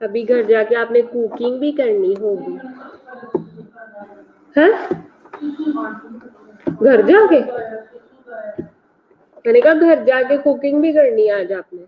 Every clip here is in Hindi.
अभी घर जाके आपने कुकिंग भी करनी होगी। है घर जाके मैंने कहा घर जाके कुकिंग भी करनी है आज आपने।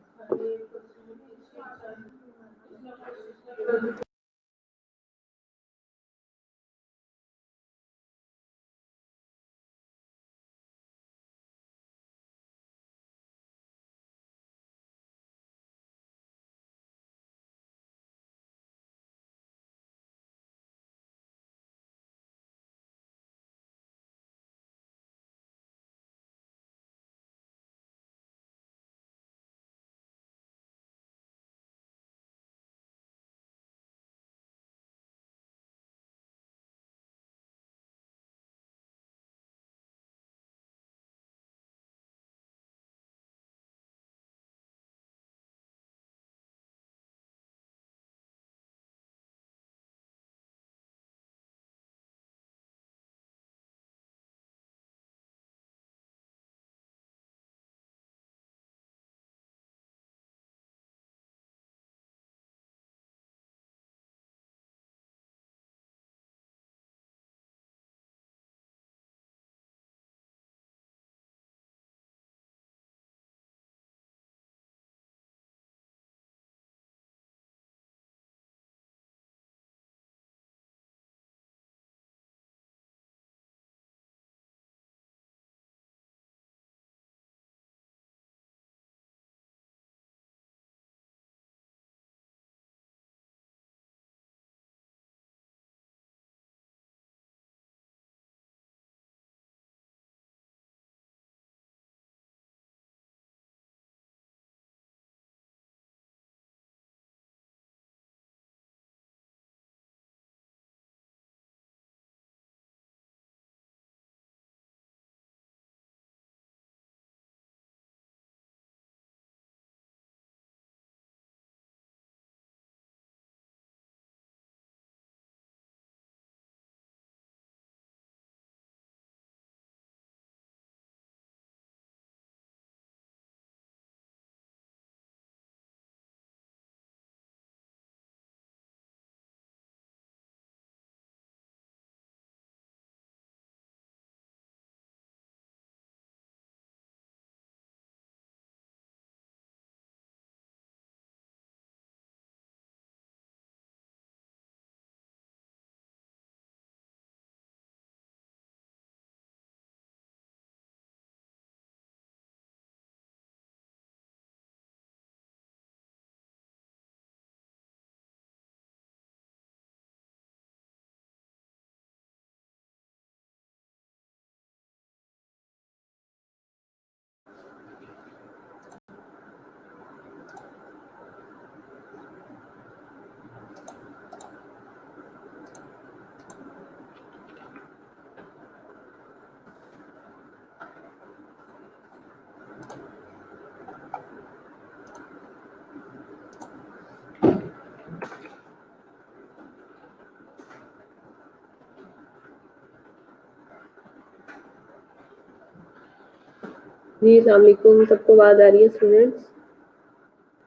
जी अस्सलाम वालेकुम, सबको आवाज आ रही है स्टूडेंट्स?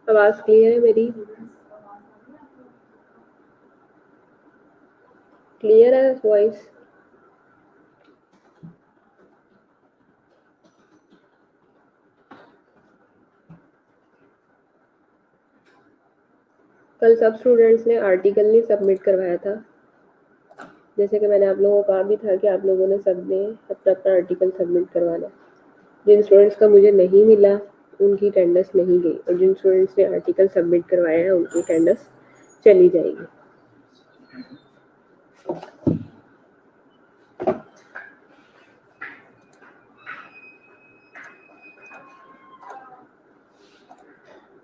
आवाज क्लियर है मेरी? क्लियर है वॉइस? कल सब स्टूडेंट्स ने आर्टिकल नहीं सबमिट करवाया था, जैसे कि मैंने आप लोगों को कहा भी था कि आप लोगों ने सब ने अपना अपना आर्टिकल सबमिट करवाना। जिन स्टूडेंट्स का मुझे नहीं मिला उनकी अटेंडेंस नहीं गई, और जिन स्टूडेंट्स ने आर्टिकल सबमिट करवाया है उनकी अटेंडेंस चली जाएगी।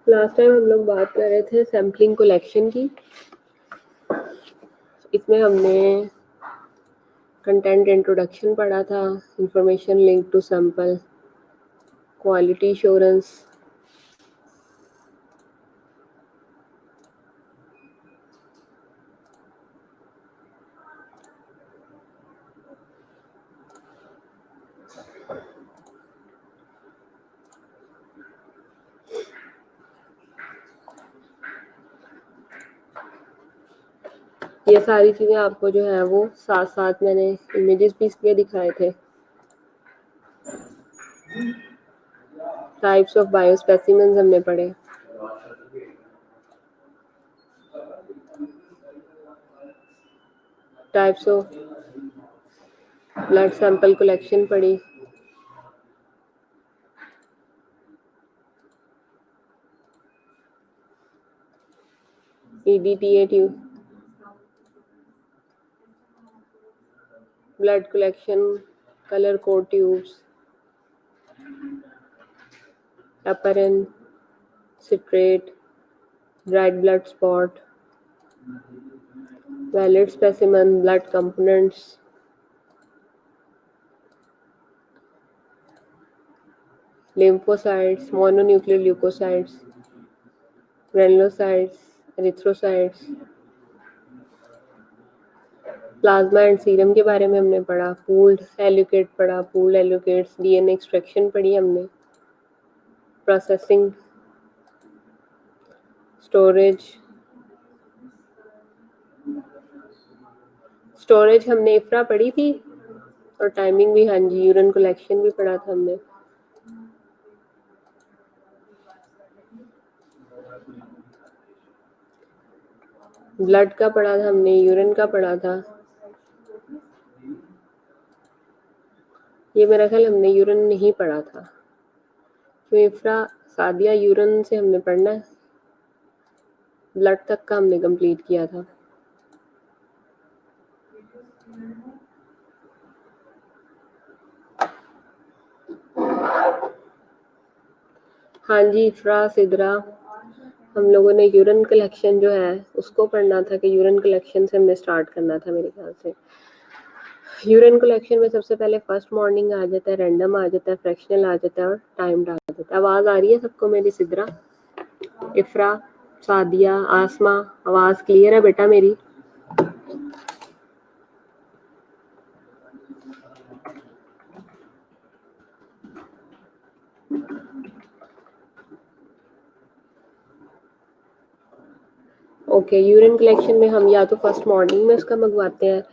लास्ट टाइम हम लोग बात कर रहे थे सैम्पलिंग कलेक्शन की। इसमें हमने कंटेंट इंट्रोडक्शन पढ़ा था, information link to sample, quality assurance, ये सारी चीज़ें आपको जो है वो साथ साथ मैंने इमेजेस भी इसलिए दिखाए थे। टाइप्स ऑफ बायोस्पेसिमेंस हमने पढ़े। Types of blood sample collection पढ़ी। EDTA tube, blood collection, color code tubes, heparin, citrate, dried blood spot, valid specimen, blood components, lymphocytes, mononuclear leukocytes, granulocytes, erythrocytes, plasma and serum के बारे में हमने पढ़ा, पूल्ड एलोकेट पढ़ा, पूल्ड एलोकेट्स, DNA एक्सट्रैक्शन पढ़ी हमने, प्रोसेसिंग, स्टोरेज हमने इफ्रा पढ़ी थी और टाइमिंग भी, हाँ जी, यूरिन कलेक्शन भी पढ़ा था हमने। ब्लड का पढ़ा था हमने, यूरिन का पढ़ा था। ये मेरा ख्याल हमने यूरिन नहीं पढ़ा था, तो इफ्रा सादिया यूरिन से हमने पढ़ना है, ब्लड तक का हमने कंप्लीट किया था। हाँ जी, इफ्रा सिदरा हम लोगों ने यूरिन कलेक्शन जो है उसको पढ़ना था कि यूरिन कलेक्शन से हमने स्टार्ट करना था मेरे ख्याल से। यूरिन कलेक्शन में सबसे पहले फर्स्ट मॉर्निंग आ जाता है, रैंडम आ जाता है, फ्रैक्शनल आ जाता है और टाइम्ड आ जाता है। आवाज़ आ रही है सबको मेरी? सिदरा, इफ्रा, सादिया, आसमा, आवाज़ क्लियर है बेटा मेरी? ओके, यूरिन कलेक्शन में हम या तो फर्स्ट मॉर्निंग में उसका मंगवाते हैं,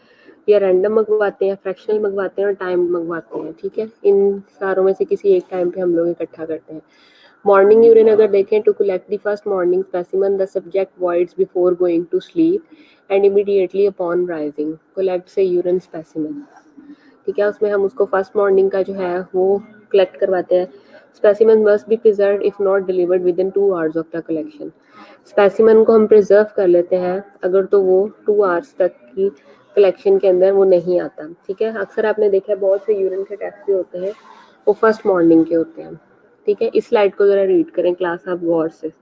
या रैंडम मंगवाते हैं, फ्रैक्शनल मंगवाते हैं और टाइम मंगवाते हैं, ठीक है। इन सारों में से किसी एक टाइम पे हम लोग इकट्ठा करते हैं। मॉर्निंग यूरिन अगर देखें, to collect the first morning specimen the subject voids before going to sleep and immediately upon rising collect से यूरिन स्पेसिमन, ठीक है। उसमें हम उसको फर्स्ट मॉर्निंग का जो है वो कलेक्ट करवाते हैं। Specimen must be preserve if not delivered with in 2 hours of the collection. Specimen को हम प्रिजर्व कर लेते हैं अगर तो वो 2 आवर्स तक की कलेक्शन के अंदर वो नहीं आता, ठीक है। अक्सर आपने देखा है बहुत से यूरिन के टेस्ट जो होते हैं वो फर्स्ट मॉर्निंग के होते हैं, ठीक है। इस स्लाइड को जरा रीड करें क्लास आप गौर से।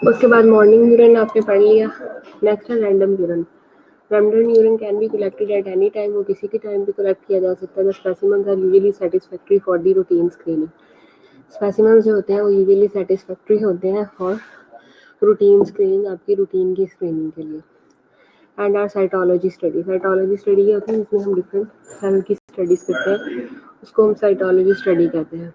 उसके बाद मॉर्निंग यूरिन आपने पढ़ लिया। नेक्स्ट है random urine. Random urine can be collected at any time, वो किसी के टाइम भी कलेक्ट किया जा सकता है। The specimens are usually satisfactory for the routine screening. Specimens जो होते हैं वो यूजुअली सेटिस्फैक्ट्री होते हैं फॉर रूटीन स्क्रीनिंग, आपकी रूटीन की स्क्रीनिंग के लिए। एंड आर साइटोलॉजी स्टडी ये होती है जिसमें हम डिफरेंट सेल की स्टडीज करते हैं, उसको हम साइटोलॉजी स्टडी कहते हैं।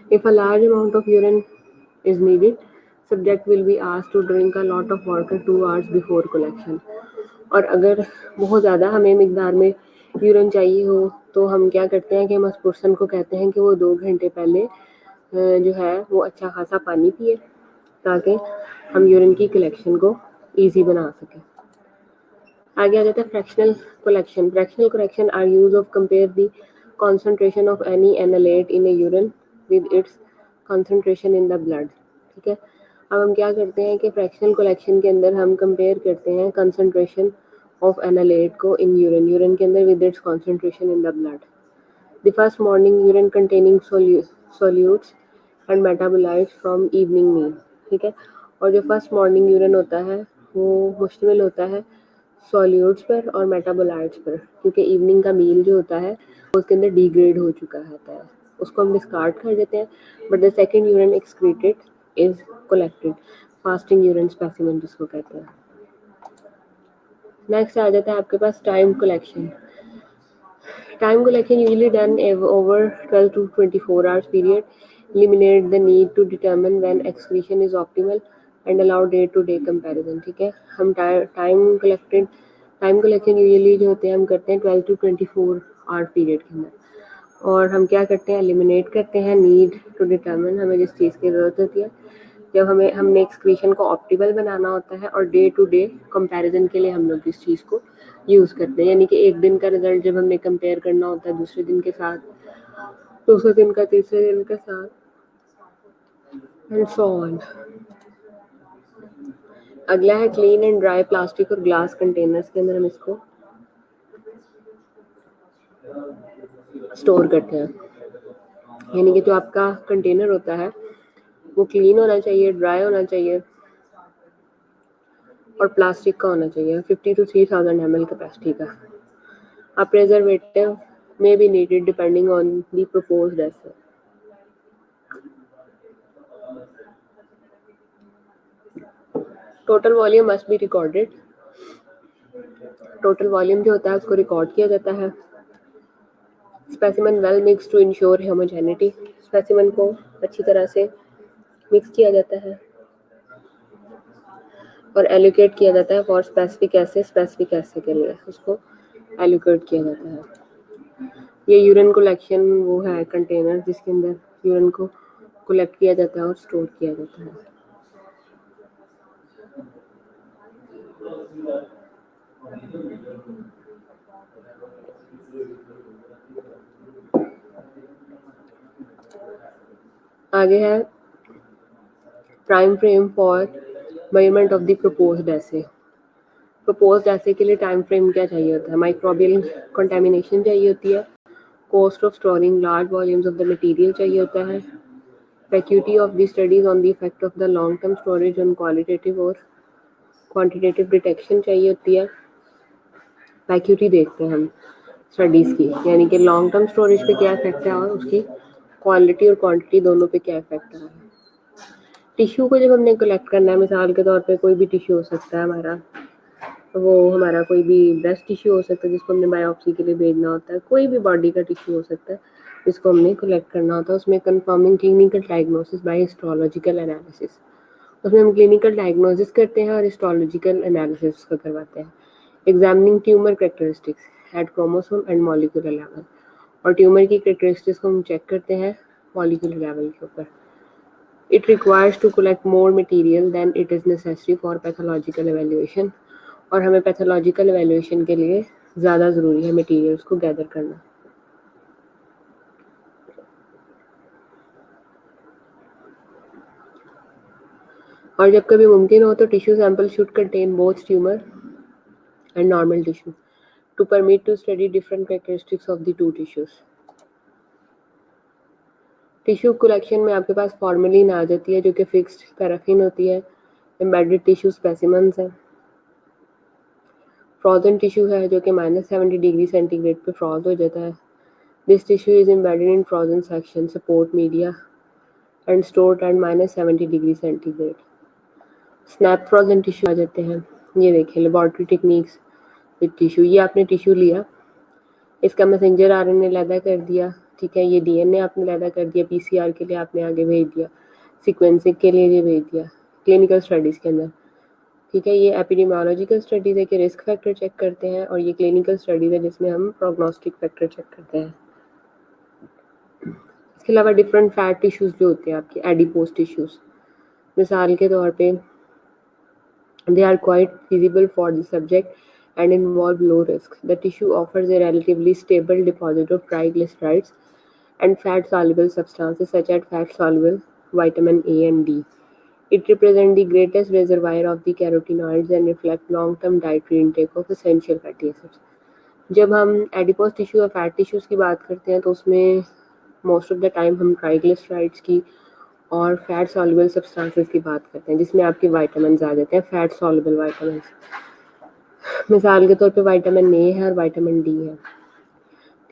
If a large amount of urine is needed, subject will be asked to drink a lot of water 2 hours before collection. और अगर बहुत ज़्यादा हमें मिकदार में यूरिन चाहिए हो तो हम क्या करते हैं कि हम उस पर्सन को कहते हैं कि वो 2 घंटे पहले जो है वो अच्छा खासा पानी पिए, ताकि हम यूरिन की कलेक्शन को ईजी बना सकें। आगे आ जाता है fractional collection. Fractional collection are use of compare the concentration of any analyte in a urine with its concentration in the blood. ठीक है, अब हम क्या करते हैं कि फ्रैक्शनल कलेक्शन के अंदर हम कंपेयर करते हैं कंसंट्रेशन ऑफ एनालेट को इन यूरिन के अंदर with its concentration in the blood. The first morning urine containing solutes and metabolites from evening meal, ठीक है। और जो फर्स्ट मॉर्निंग यूरिन होता है वो मुश्तमिल होता है सॉल्यूट्स पर और मेटाबोलाइट्स पर, क्योंकि इवनिंग का मील जो होता है उसके अंदर डिग्रेड हो चुका होता है, उसको हम डिस्कार्ड कर देते हैं। But the second urine excreted is collected, fasting urine specimen जिसको कहते हैं। नेक्स्ट आ जाता है आपके पास time collection. Time collection usually done over 12 to 24 hours period. Eliminate the need to determine when excretion is optimal and allow day-to-day comparison. ठीक है, हम टाइम कलेक्शन यूजुअली जो होते हैं हम करते हैं 12 to 24 आवर पीरियड के अंदर, और हम क्या करते हैं, एलिमिनेट करते हैं नीड टू डिटर्मिन, हमें जिस चीज़ की ज़रूरत होती है जब हमने एक्सक्रीशन को ऑप्टिमल बनाना होता है, और डे टू डे कंपैरिजन के लिए हम लोग इस चीज़ को यूज़ करते हैं। यानी कि एक दिन का रिजल्ट जब हमने कंपेयर करना होता है दूसरे दिन के साथ, दूसरे दिन का तीसरे दिन के साथ, एंड सो ऑन। अगला है क्लीन एंड ड्राई प्लास्टिक और ग्लास कंटेनर्स के अंदर हम इसको स्टोर करते हैं। यानी कि जो आपका कंटेनर होता है वो क्लीन होना चाहिए, ड्राई होना चाहिए और प्लास्टिक का होना चाहिए, 50 to 3000 ml कैपेसिटी का। A preservative may be needed depending on the proposed assay. Total volume must be recorded. Total volume जो होता है उसको रिकॉर्ड किया जाता है। Specimen well mixed to ensure homogeneity. Specimen को अच्छी तरह से मिक्स किया जाता है और एलोकेट किया जाता है फॉर स्पेसिफिक ऐसे के लिए उसको एलोकेट किया जाता है। ये यूरिन कलेक्शन वो है कंटेनर जिसके अंदर यूरिन को कलेक्ट किया जाता है और स्टोर किया जाता है। आगे है time frame for measurement of the proposed ऐसे। प्रपोज्ड ऐसे के लिए टाइम फ्रेम क्या चाहिए होता है, माइक्रोबियल कंटेमिनेशन चाहिए होती है, cost of storing large volumes of the material चाहिए होता है, vacuity of the studies on the effect of the long term storage on qualitative और क्वांटिटेटिव डिटेक्शन चाहिए होती है। वैक्यूटी देखते हैं हम स्टडीज़ की, यानी कि लॉन्ग टर्म स्टोरेज पे क्या इफेक्ट है और उसकी क्वालिटी और क्वांटिटी दोनों पे क्या इफेक्ट है। टिश्यू को जब हमने कलेक्ट करना है, मिसाल के तौर पे कोई भी टिश्यू हो सकता है हमारा, वो हमारा कोई भी ब्रेस्ट टिश्यू हो सकता है जिसको हमने बायोप्सी के लिए भेजना होता है, कोई भी बॉडी का टिश्यू हो सकता है जिसको हमने कलेक्ट करना होता है, उसमें confirming clinical diagnosis by histological analysis, उसमें हम क्लिनिकल डायग्नोसिस करते हैं और हिस्टोलॉजिकल एनालिसिस उसका करवाते हैं। Examining tumour characteristics at chromosome and molecular level, और ट्यूमर की कैरेक्टरिस्टिक्स को हम चेक करते हैं मॉलिक्यूलर लेवल के ऊपर। It requires to collect more material than it is necessary for pathological evaluation, और हमें पैथोलॉजिकल एवेल्यूएशन के लिए ज़्यादा ज़रूरी है मटेरियल्स को गैदर करना। और जब कभी मुमकिन हो तो tissue sample should contain both tumour and normal tissue to permit to study different characteristics of the two tissues. Tissue collection में आपके पास फॉर्मेलिन आ जाती है जो कि फिक्स्ड पैराफिन होती है, एम्बेडेड टिश्यू स्पेसिमेंस है, फ्रोजन टिश्यू है जो कि -70 डिग्री सेंटीग्रेड पे फ्रॉज हो जाता है। This tissue is embedded in frozen section support media and stored at -70 degree centigrade. Snap frozen tissue आ जाते हैं, ये देखिए लेबॉर्ट्री टेक्निक्स विद टिश्यू। ये आपने टिश्यू लिया, इसका मैसेंजर आरएनए लैदा कर दिया, ठीक है, ये डीएनए आपने लैदा कर दिया, पीसीआर के लिए आपने आगे भेज दिया, सीक्वेंसिंग के लिए ये भेज दिया क्लिनिकल स्टडीज़ के अंदर, ठीक है। ये एपिडेमियोलॉजिकल स्टडीज़ है कि रिस्क फैक्टर चेक करते हैं, और ये क्लिनिकल स्टडीज़ है जिसमें हम प्रोग्नोस्टिक फैक्टर चेक करते हैं। इसके अलावा डिफरेंट फैट टिश्यूज़ जो होते हैं आपके एडिपोज टिश्यूज़, मिसाल के तौर पे they are quite feasible for the subject and involve low risk. The tissue offers a relatively stable deposit of triglycerides and fat-soluble substances such as fat-soluble vitamin A and D. It represents the greatest reservoir of the carotenoids and reflects long-term dietary intake of essential fatty acids. जब हम एडिपोज टिश्यू या फैट टिश्यूज़ की बात करते हैं तो उसमें मोस्ट ऑफ द टाइम हम ट्राइग्लिसराइड्स की और फैट सॉल्युबल सब्सटेंसेस की बात करते हैं, जिसमें आपके विटामिन्स आ जाते हैं, फैट सॉल्युबल विटामिन्स। मिसाल के तौर पे विटामिन ए है और विटामिन डी है,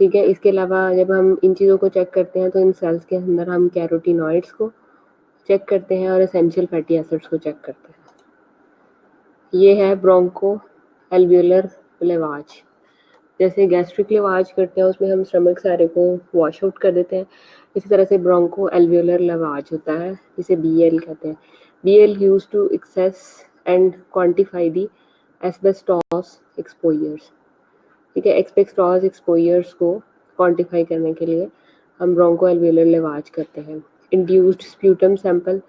ठीक है। इसके अलावा जब हम इन चीज़ों को चेक करते हैं तो इन सेल्स के अंदर हम कैरोटीनॉइड्स को चेक करते हैं और एसेंशियल फैटी एसिड्स को चेक करते हैं। ये है ब्रोंको एल्वियोलर लेवाज। जैसे गैस्ट्रिक लेवाज करते हैं उसमें हम स्टमक सारे को वॉश आउट कर देते हैं, इसी तरह से ब्रोंको एल्वियोलर लेवाज होता है जिसे बीएल कहते हैं। BL used to access and quantify the asbestos exposures, ठीक है। एस्बेस्टॉस एक्सपोजर्स को क्वांटिफाई करने के लिए हम ब्रोंको एल्वियोलर लेवाज करते हैं। इंड्यूस्ड स्प्यूटम सैंपल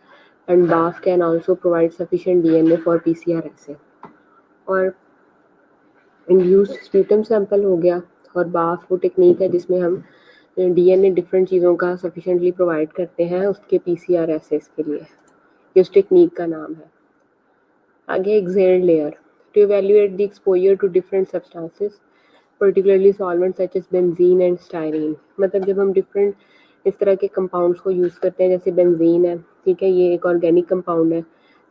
एंड बाफ can also provide sufficient DNA for PCR ऐसे। और इंड्यूस्ड स्प्यूटम सैंपल हो गया और बाफ वो टेक्निक है जिसमें हम डीएनए डिफरेंट चीज़ों का सफिशिएंटली प्रोवाइड करते हैं उसके पीसीआर एसेस के लिए, ये उस टेक्निक का नाम है। आगे exhaled air to evaluate the exposure to different substances particularly solvent such as benzene and styrene. मतलब जब हम डिफरेंट इस तरह के कंपाउंड्स को यूज़ करते हैं, जैसे बेंजीन है, ठीक है, ये एक ऑर्गेनिक कंपाउंड है,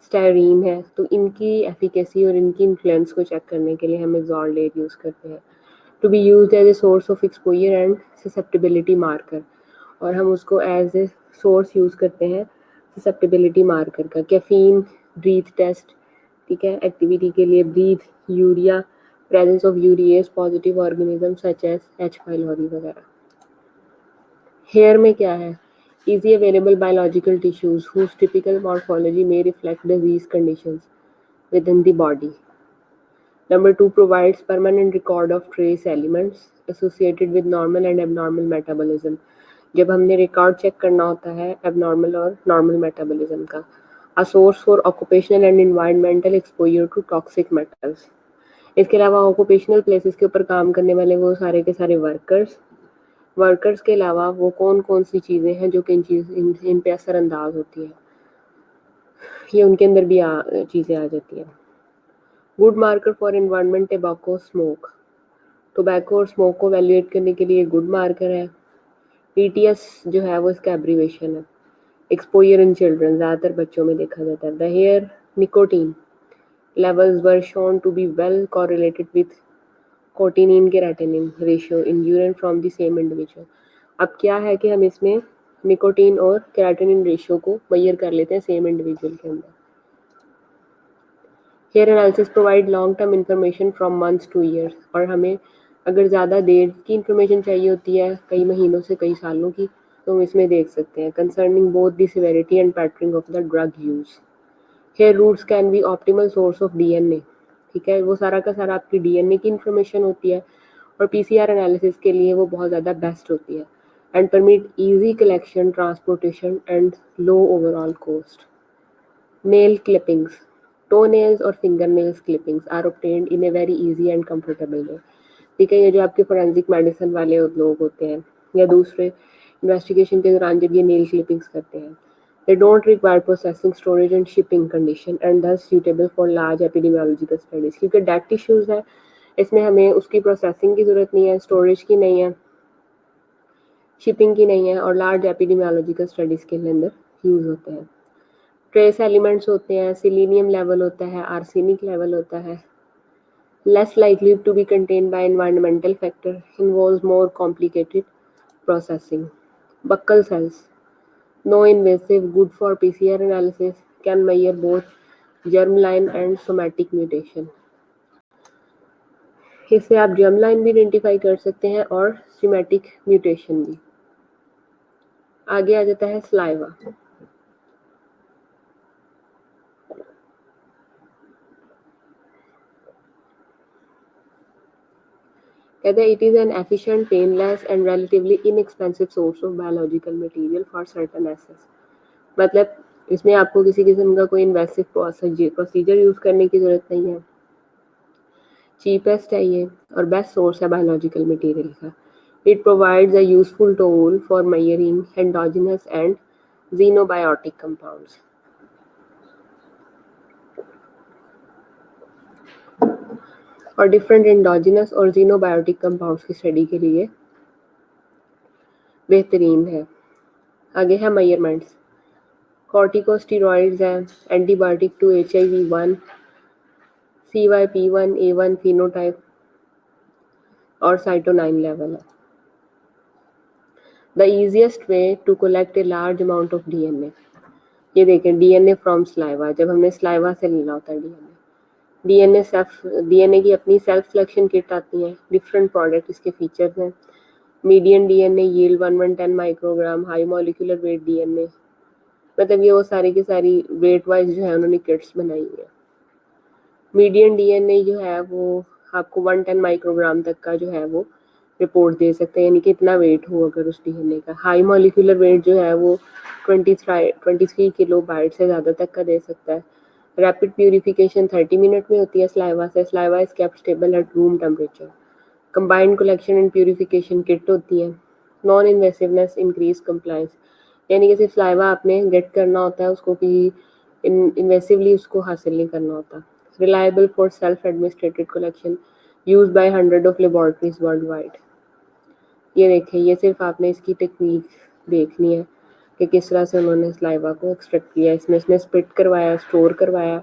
स्टायरीन है, तो इनकी एफिकेसी और इनकी इन्फ्लुएंस को चेक करने के लिए हम एक्सॉल्ड लेयर यूज़ करते हैं to be used as a source of exposure and susceptibility marker. और हम उसको एज ए सोर्स यूज़ करते हैं ससेप्टेबिलिटी मार्कर का। कैफीन ब्रीथ टेस्ट, ठीक है, एक्टिविटी के लिए breath, urea, presence of urease positive organism such as H pylori वगैरह। हेयर में क्या है, easy available biological tissues whose typical morphology may reflect disease conditions within the body. Number 2 provides permanent record of trace elements associated with normal and abnormal metabolism. जब हमने रिकॉर्ड चेक करना होता है एबनॉर्मल और नॉर्मल मेटाबॉलिज्म का। A source for occupational and environmental exposure to toxic metals. इसके अलावा ऑक्यूपेशनल प्लेसेस के ऊपर काम करने वाले वो सारे के सारे वर्कर्स के अलावा वो कौन कौन सी चीज़ें हैं जो कि इन पे असरअंदाज होती हैं, ये उनके अंदर भी चीज़ें आ जाती हैं। Good marker for environment tobacco smoke, tobacco और स्मोक को वैल्यूएट करने के लिए गुड मार्कर है। पीटीएस जो है वो इसका एब्रीवेशन है, एक्सपोजर इन चिल्ड्रन, ज़्यादातर बच्चों में देखा जाता है। The hair nicotine levels were shown to be well correlated with cotinine creatinine ratio in urine from the same individual. अब क्या है कि हम इसमें निकोटीन और केराटिनिन रेशियो को मेजर कर लेते हैं सेम इंडिविजुअल के अंदर। Hair analysis provide long term information from months to years, और हमें अगर ज़्यादा देर की इंफॉर्मेशन चाहिए होती है, कई महीनों से कई सालों की, तो हम इसमें देख सकते हैं। Concerning both the severity and patterning of the drug use. Hair roots can be optimal source of DNA, ठीक है, वो सारा का सारा आपकी डीएनए की इन्फॉर्मेशन होती है और पीसीआर एनालिसिस के लिए वो बहुत ज़्यादा बेस्ट होती है and permit easy collection, transportation and low overall cost. Nail clippings, toe nails और finger nails clippings are obtained in a very easy and comfortable way, ठीक है। ये जो आपके फोरेंसिक मेडिसिन वाले लोग होते हैं या दूसरे इन्वेस्टिगेशन के दौरान जब ये नेल क्लिपिंग्स करते हैं, they don't require processing, storage and shipping condition and thus suitable for large epidemiological studies। क्योंकि डेड टिश्यूज है, इसमें हमें उसकी प्रोसेसिंग की ज़रूरत नहीं है, स्टोरेज की नहीं है, शिपिंग की नहीं है, और लार्ज एपिडेमियोलॉजिकल स्टडीज़ के अंदर यूज़ होते हैं। ट्रेस एलिमेंट्स होते हैं, सिलीनियम लेवल होता है, आर्सेनिक लेवल होता है। Less likely to be contained by environmental factor, involves more complicated processing. Buccal cells, no invasive, good for PCR analysis, can measure both germline and somatic mutation। इससे आप germline भी आइडेंटिफाई कर सकते हैं और somatic म्यूटेशन भी। आगे आ जाता है saliva। कहते हैं it is an efficient, painless and relatively inexpensive source of biological material for certain assays। मतलब इसमें आपको किसी किस्म का कोई इन्वेसिव प्रोसीजर यूज़ करने की ज़रूरत नहीं है, चीपेस्ट है ये और बेस्ट सोर्स है बायोलॉजिकल मटेरियल का। It provides a useful tool for measuring endogenous and xenobiotic compounds। और डिफरेंट एंडोजिनस और जीनोबायोटिक कंपाउंड्स की स्टडी के लिए बेहतरीन है। आगे है मेजरमेंट्स। कॉर्टिकोस्टेरॉइड्स हैं, antibiotic to HIV-1, CYP1A1 phenotype और साइटोनाइन लेवल है। The easiest way to collect a large amount of DNA। ये देखें, DNA फ्रॉम स्लाइवा, जब हमने स्लाइवा से लेना होता है DNA की अपनी सेल्फ सिलेक्शन किट आती है, डिफरेंट प्रोडक्ट इसके फीचर्स हैं। Median DNA yield 1110 microgram, high molecular weight DNA, मतलब ये वो सारी की सारी वेट वाइज जो है उन्होंने किट्स बनाई है। मीडियन DNA जो है वो आपको 110 माइक्रोग्राम तक का जो है वो रिपोर्ट दे सकते हैं, यानी कि इतना वेट हो अगर उस DNA का। हाई मॉलिक्यूलर वेट जो है वो 23 किलो बाइट से ज़्यादा तक का दे सकता है। रैपिड प्यूरिफिकेशन 30 मिनट में होती है स्लाइवा से। Saliva is kept stable at room temperature. Combined collection and purification kit होती है। नॉन इन्वेसिवनेस इंक्रीज कंप्लायंस, यानी कि सिर्फ स्लाइवा आपने गेट करना होता है, उसको भी इन्वेसिवली उसको हासिल नहीं करना होता। Reliable for self administrated collection use by 100 of laboratories world wide. ये देखें, ये सिर्फ आपने इसकी टेक्निक देखनी है कि किस तरह से उन्होंने स्लाइवा को एक्सट्रैक्ट किया। इसमें इसने स्पिट करवाया, स्टोर करवाया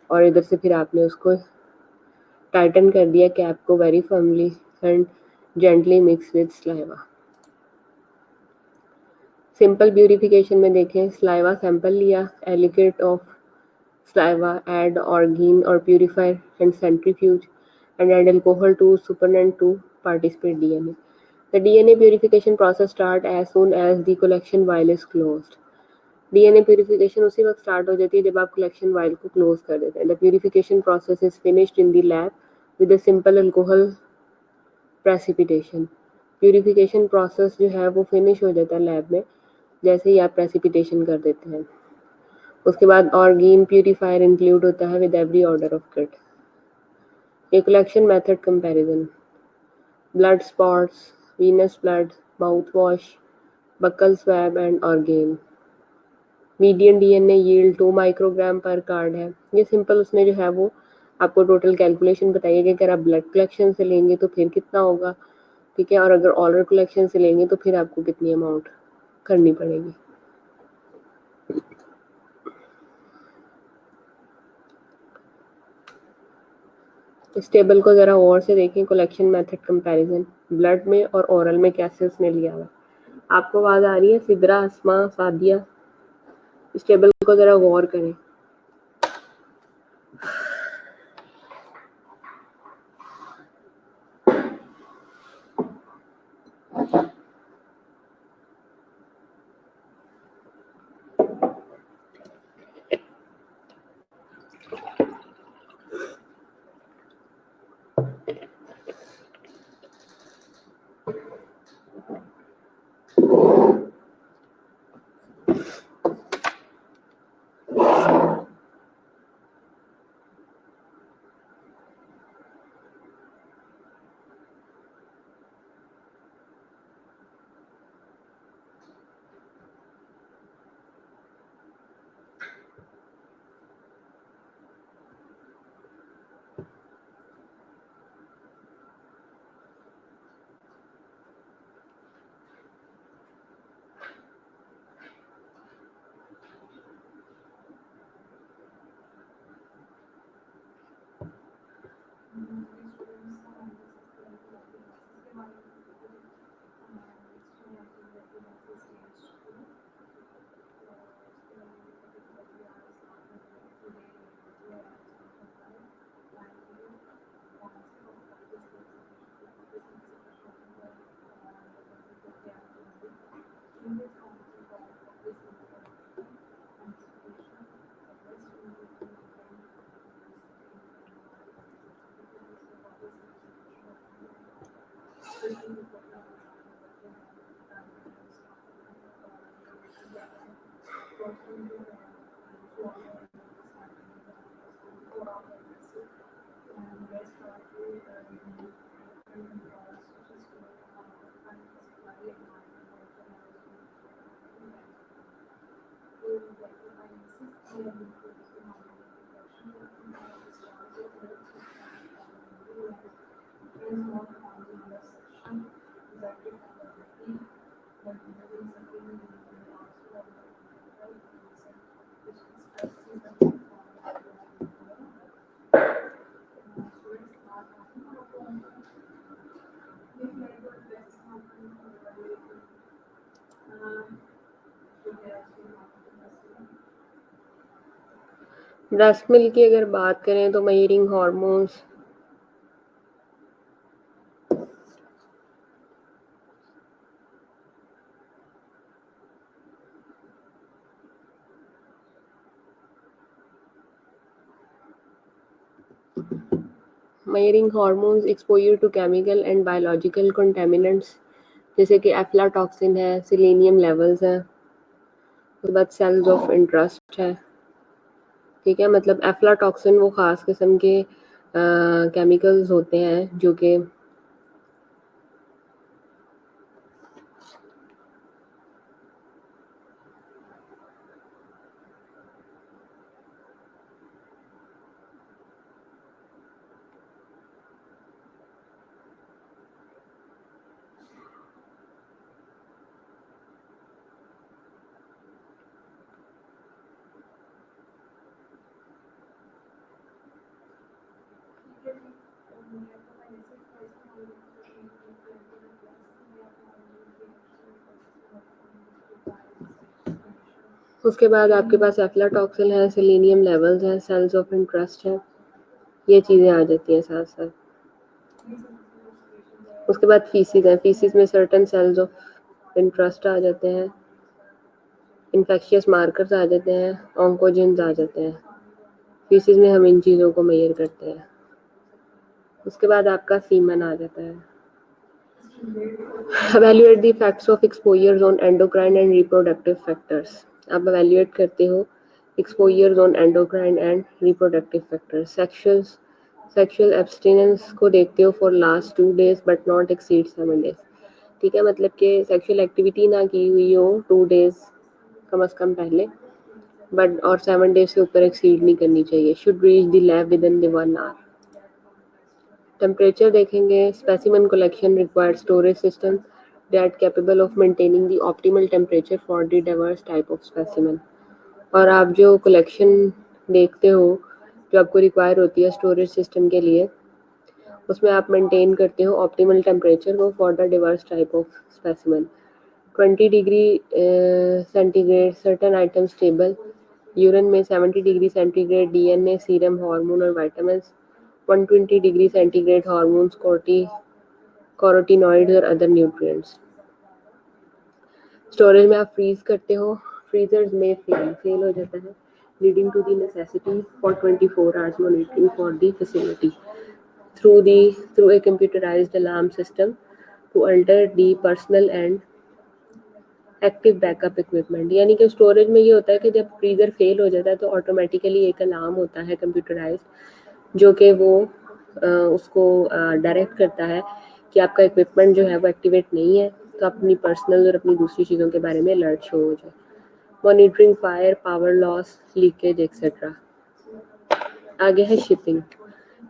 और इधर से फिर आपने उसको टाइटन कर दिया कैप को very firmly and gently mix with saliva. Simple purification में देखें, स्लाइवा सैंपल लिया, एलिकेट of saliva, add orgine or purifier and centrifuge, and add alcohol to supernatant to participate DNA. The DNA purification process starts as soon as the collection vial is closed. DNA purification उसी वक्त start हो जाती है जब आप collection vial को close कर देते हैं. The purification process is finished in the lab with a simple alcohol precipitation. Purification process जो है वो finish हो जाता है lab में जैसे ही आप precipitation कर देते हैं. उसके बाद ऑर्गेन प्यूरीफायर इंक्लूड होता है with every order of kit. ये collection method comparison, blood spots, venous blood, mouth wash, buccal swab and organ. Median DNA yield 2 microgram per card है। ये सिंपल उसने जो है वो आपको टोटल कैलकुलेशन बताइए कि अगर आप ब्लड कलेक्शन से लेंगे तो फिर कितना होगा, ठीक है, और अगर ऑर्डर कलेक्शन से लेंगे तो फिर आपको कितनी अमाउंट करनी पड़ेगी। इस टेबल को ज़रा और से देखें, कलेक्शन मेथड कंपैरिजन, ब्लड में और ओरल में कैसे उसने लिया हुआ। आपको आवाज़ आ रही है? सिद्रा, अस्मा, सादिया, इस टेबल को ज़रा गौर करें। ब्रेस्ट मिल्क की अगर बात करें तो measuring hormones measuring hormones exposure to chemical and biological contaminants जैसे कि एफ्लाटॉक्सिन है, सेलेनियम लेवल्स हैं, उसके बाद सेल्स ऑफ इंटरेस्ट है। ठीक है, मतलब एफ्लाटॉक्सिन वो ख़ास किस्म के केमिकल्स होते हैं जो कि उसके बाद आपके पास एफ्लाटॉक्सिन है, सेलेनियम लेवल्स हैं, सेल्स ऑफ इंटरेस्ट है, ये चीज़ें आ जाती हैं साथ साथ। उसके बाद फीसिस है, फीसिस में सर्टन सेल्स ऑफ इंटरेस्ट आ जाते हैं, इन्फेक्शियस मार्कर्स आ जाते हैं, ऑन्कोजेंस आ जाते हैं। फीसिस में हम इन चीज़ों को मेजर करते हैं। उसके बाद आपका सीमन आ जाता है। evaluate the effects of exposures on endocrine and reproductive factors. आप evaluate करते हो exposures on endocrine and reproductive factors. sexual abstinence को देखते हो for last 2 days but not exceed 7 days. ठीक है, मतलब कि सेक्सुअल एक्टिविटी ना की हुई हो 2 days कम से कम पहले बट और 7 days से ऊपर एक्सीड नहीं करनी चाहिए. Should reach the lab within the 1 hour. Temperature देखेंगे. Specimen collection required storage system that capable of maintaining the optimal temperature for the diverse type of specimen. और आप जो कलेक्शन देखते हो जो आपको रिक्वायर होती है स्टोरेज सिस्टम के लिए, उसमें आप मेंटेन करते हो ऑप्टिमल टेम्परेचर को for the diverse type of specimen. 20 degree centigrade certain item stable. Urine में 70 degree centigrade DNA, serum, hormone और vitamin. 120 degree centigrade hormones, carotenoids और अदर न्यूट्रिएंट्स. स्टोरेज में आप फ्रीज करते हो. फ्रीजर्स में फेल हो जाता है leading to the necessity for 24 hours monitoring for the facility through a computerized alarm system to alter the personal and active backup equipment. यानी कि स्टोरेज में ये होता है कि जब फ्रीज़र फेल हो जाता है तो ऑटोमेटिकली एक अलार्म होता है कंप्यूटराइज्ड जो कि वो उसको डायरेक्ट करता है कि आपका इक्विपमेंट जो है वो एक्टिवेट नहीं है, तो अपनी पर्सनल और अपनी दूसरी चीज़ों के बारे में अलर्ट शो हो जाए. Monitoring fire, power loss, leakage etcetera. आगे है शिपिंग,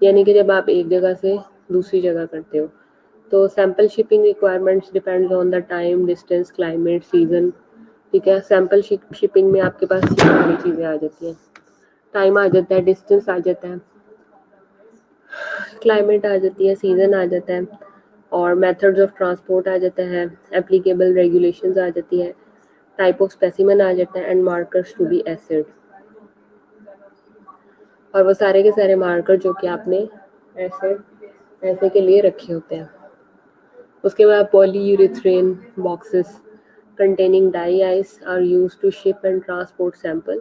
यानी कि जब आप एक जगह से दूसरी जगह करते हो तो sample shipping requirements depends on the time, distance, climate, season. ठीक है, सैम्पल शिपिंग में आपके पास ये सारी चीज़ें आ जाती हैं. टाइम आ जाता है, डिस्टेंस आ जाता है, क्लाइमेट आ जाती है, सीजन आ जाता है और मेथड्स ऑफ ट्रांसपोर्ट आ जाता है, एप्लीकेबल रेगुलेशंस आ जाती है, टाइप ऑफ स्पेसिमेन आ जाता है and markers to be assayed. और वो सारे के सारे मार्कर जो कि आपने ऐसे के लिए रखे होते हैं. उसके बाद polyurethane boxes containing dye ice are used to ship and transport sample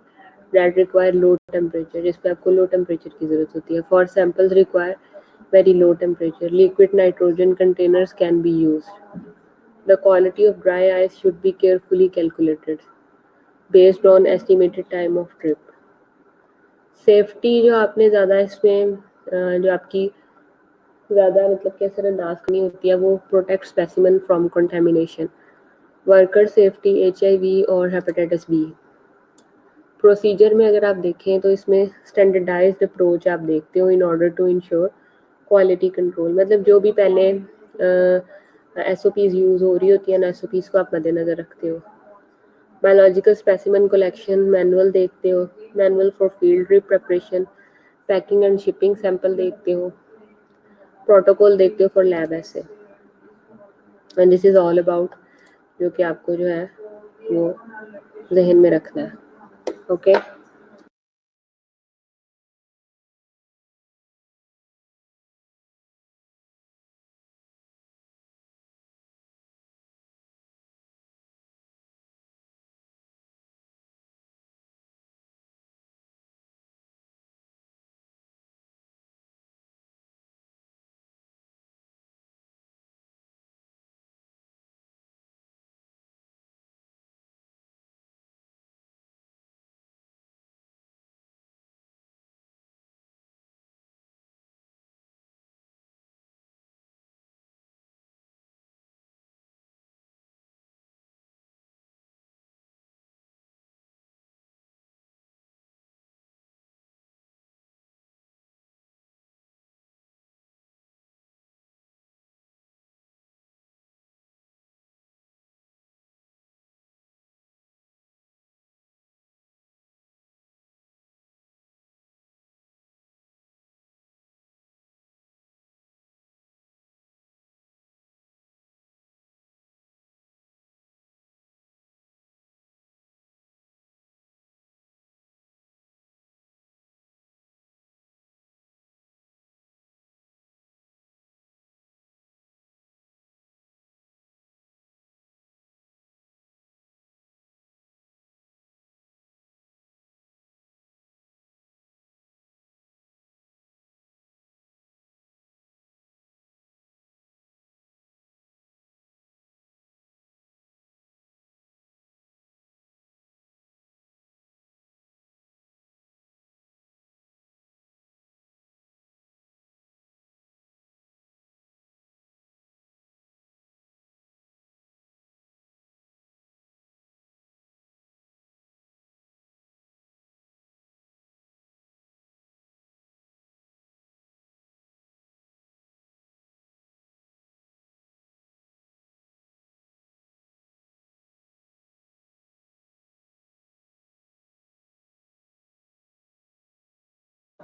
that require low temperature. जिस पे आपको low temperature की ज़रूरत होती है. For samples require very low temperature, liquid nitrogen containers can be used. The quality of dry ice should be carefully calculated based on estimated time of trip. Safety जो आपने ज़्यादा इसमें जो आपकी ज़्यादा मतलब कि असरअंदाज करनी होती है वो protect specimen from contamination. Worker safety, HIV और हेपेटाइटिस बी. प्रोसीजर में अगर आप देखें तो इसमें स्टैंडर्डाइज्ड अप्रोच आप देखते हो in order to ensure quality control. मतलब जो भी पहले SOPs यूज हो रही होती है ना, SOPs को आप मद्देनजर रखते हो। बायोलॉजिकल स्पेसिमेन कलेक्शन मैनुअल देखते हो, manual for field trip preparation, packing and shipping sample देखते हो, प्रोटोकॉल देखते हो फॉर लैब ऐसे। And this is all about, जो कि आपको जो है वो जहन में रखना है। ओके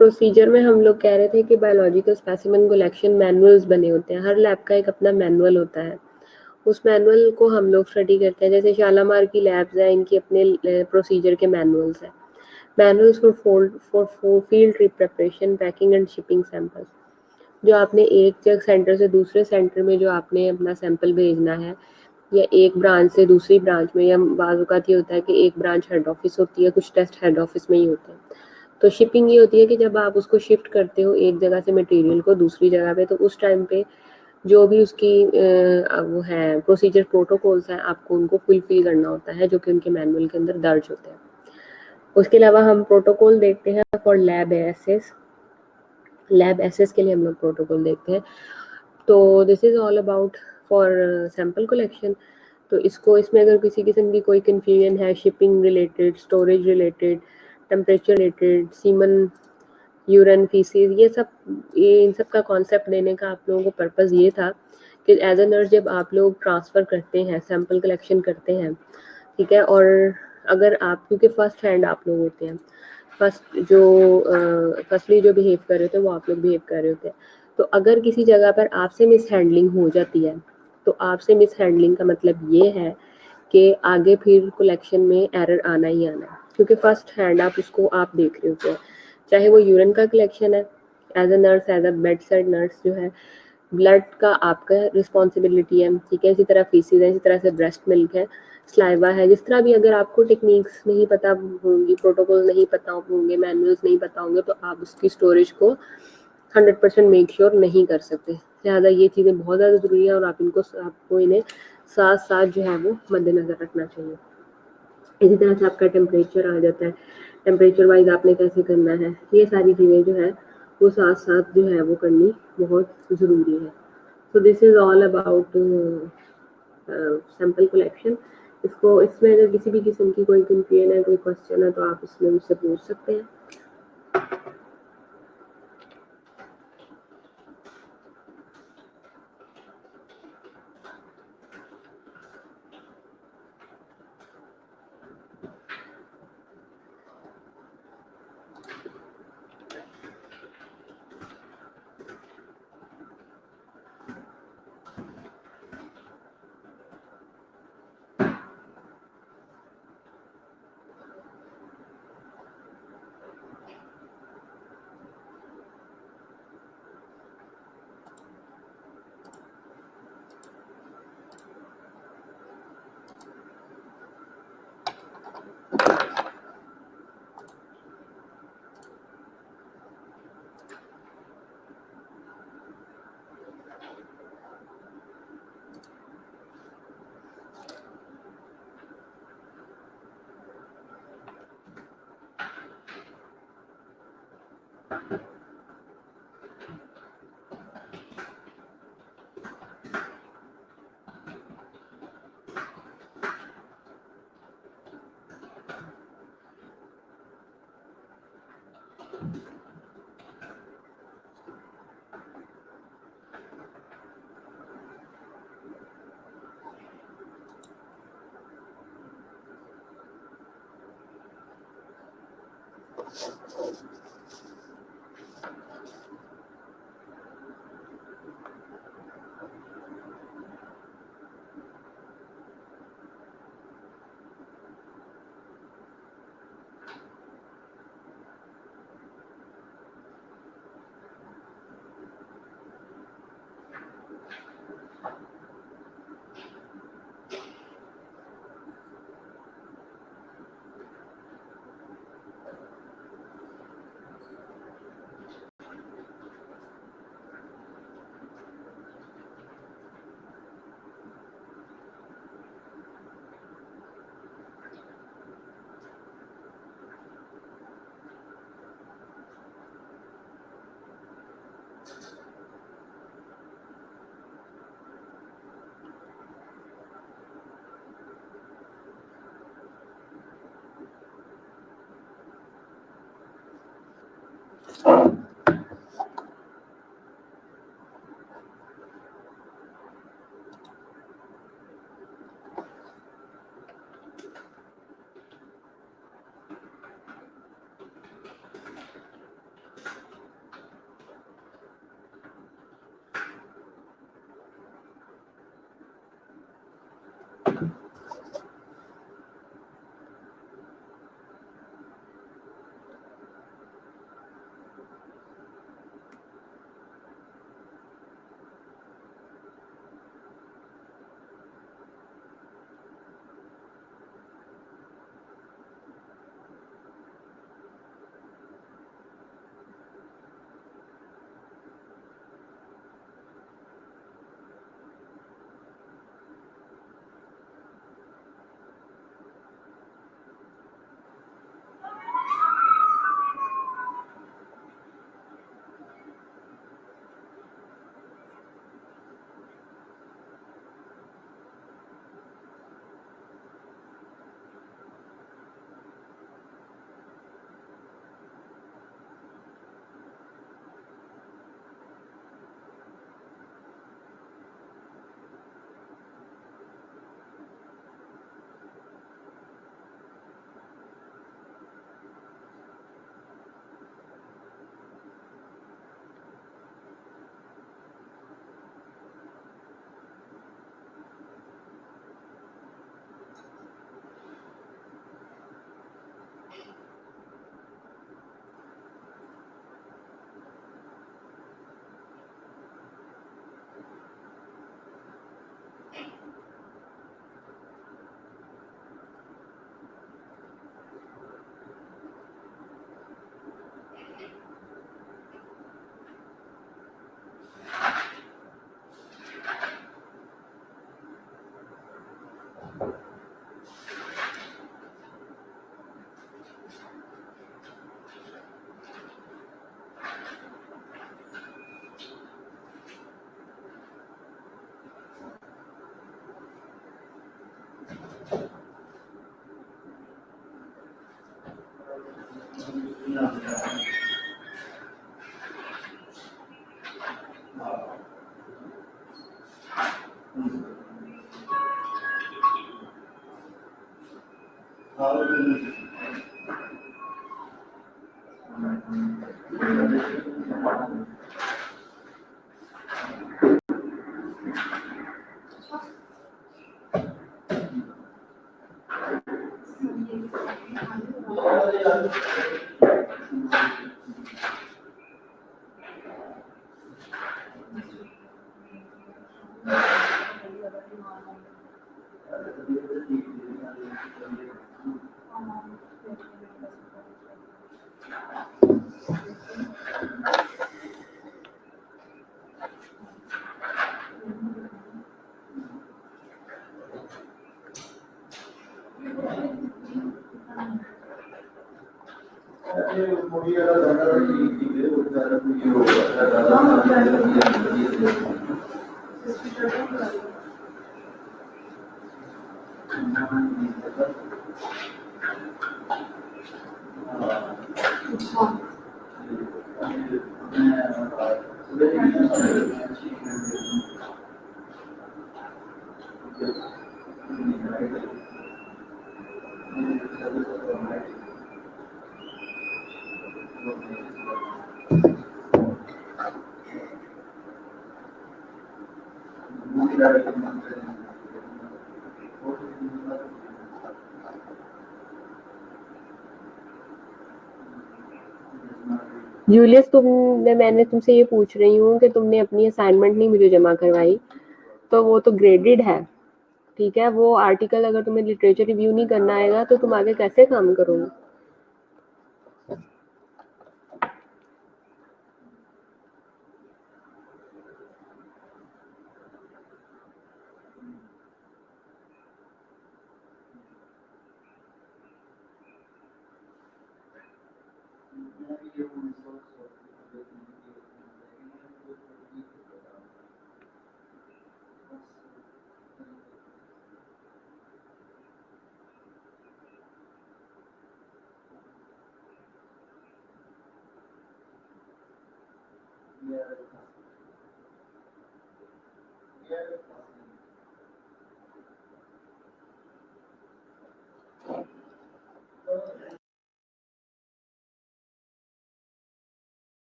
प्रोसीजर में हम लोग कह रहे थे कि बायोलॉजिकल स्पेसिमेन कलेक्शन मैनुअल्स बने होते हैं, हर लैब का एक अपना मैनुअल होता है। उस मैनुअल को हम लोग स्टडी करते हैं। जैसे शालामार की लैब्स हैं, इनकी अपने प्रोसीजर के मैनुअल्स हैं। Manuals for field trip preparation, packing and shipping sample. जो आपने एक जगह सेंटर से दूसरे सेंटर में जो आपने अपना सैंपल भेजना है, या एक ब्रांच से दूसरी ब्रांच में, या बाज़ औक़ात ये होता है कि एक ब्रांच हेड ऑफिस होती है, कुछ टेस्ट हेड ऑफिस में ही होते हैं। तो शिपिंग ये होती है कि जब आप उसको शिफ्ट करते हो एक जगह से मटेरियल को दूसरी जगह पे, तो उस टाइम पे जो भी उसकी वो है प्रोसीजर प्रोटोकॉल्स हैं, आपको उनको फुलफिल करना होता है, जो कि उनके मैनुअल के अंदर दर्ज होते हैं। उसके अलावा हम प्रोटोकॉल देखते हैं for lab assays. Lab assays के लिए हम लोग प्रोटोकॉल देखते हैं। तो this is all about for sample collection. तो इसमें अगर किसी किस्म की कोई कन्फ्यूजन है, shipping related, storage related, temperature related, semen, urine, faeces, ये इन सब का कॉन्सेप्ट देने का आप लोगों को पर्पस ये था कि एज अ नर्स जब आप लोग ट्रांसफ़र करते हैं, सैंपल कलेक्शन करते हैं, ठीक है, और अगर आप, क्योंकि फर्स्ट हैंड आप लोग होते हैं, फर्स्टली जो बिहेव कर रहे होते हैं वो आप लोग बिहेव कर रहे होते हैं। तो अगर किसी जगह पर आपसे मिस हैंडलिंग हो जाती है, तो आपसे मिस हैंडलिंग का मतलब ये है कि आगे फिर कलेक्शन में एरर आना ही आना है, क्योंकि फर्स्ट हैंड उसको आप देख रहे होते हैं। चाहे वो यूरिन का कलेक्शन है, as a nurse, as a bedside nurse जो है, ब्लड का आपका रिस्पॉन्सिबिलिटी है, ठीक है। इसी तरह फीसिस है, इसी तरह से ब्रेस्ट मिल्क है, स्लाइवा है, जिस तरह भी अगर आपको टेक्निक्स नहीं पता होंगी, प्रोटोकॉल नहीं पता होंगे, मैनुअल्स नहीं पता होंगे, तो आप उसकी स्टोरेज को 100% मेक श्योर नहीं कर सकते। लिहाजा ये चीज़ें बहुत ज़्यादा ज़रूरी है और आपको इन्हें साथ साथ जो है वो मद्देनज़र रखना चाहिए। इसी तरह से आपका टेम्परेचर आ जाता है, टेम्परेचर वाइज आपने कैसे करना है, ये सारी चीज़ें जो है वो साथ साथ जो है वो करनी बहुत ज़रूरी है। So this is all about sample collection. इसमें अगर किसी भी किस्म की कोई कंफ्यूजन है, कोई क्वेश्चन है, तो आप इसमें मुझसे पूछ सकते हैं। जूलियस, मैंने तुमसे ये पूछ रही हूँ कि तुमने अपनी असाइनमेंट नहीं मुझे जमा करवाई, तो वो तो ग्रेडेड है, ठीक है। वो आर्टिकल अगर तुम्हें लिटरेचर रिव्यू नहीं करना आएगा तो तुम आगे कैसे काम करोगे?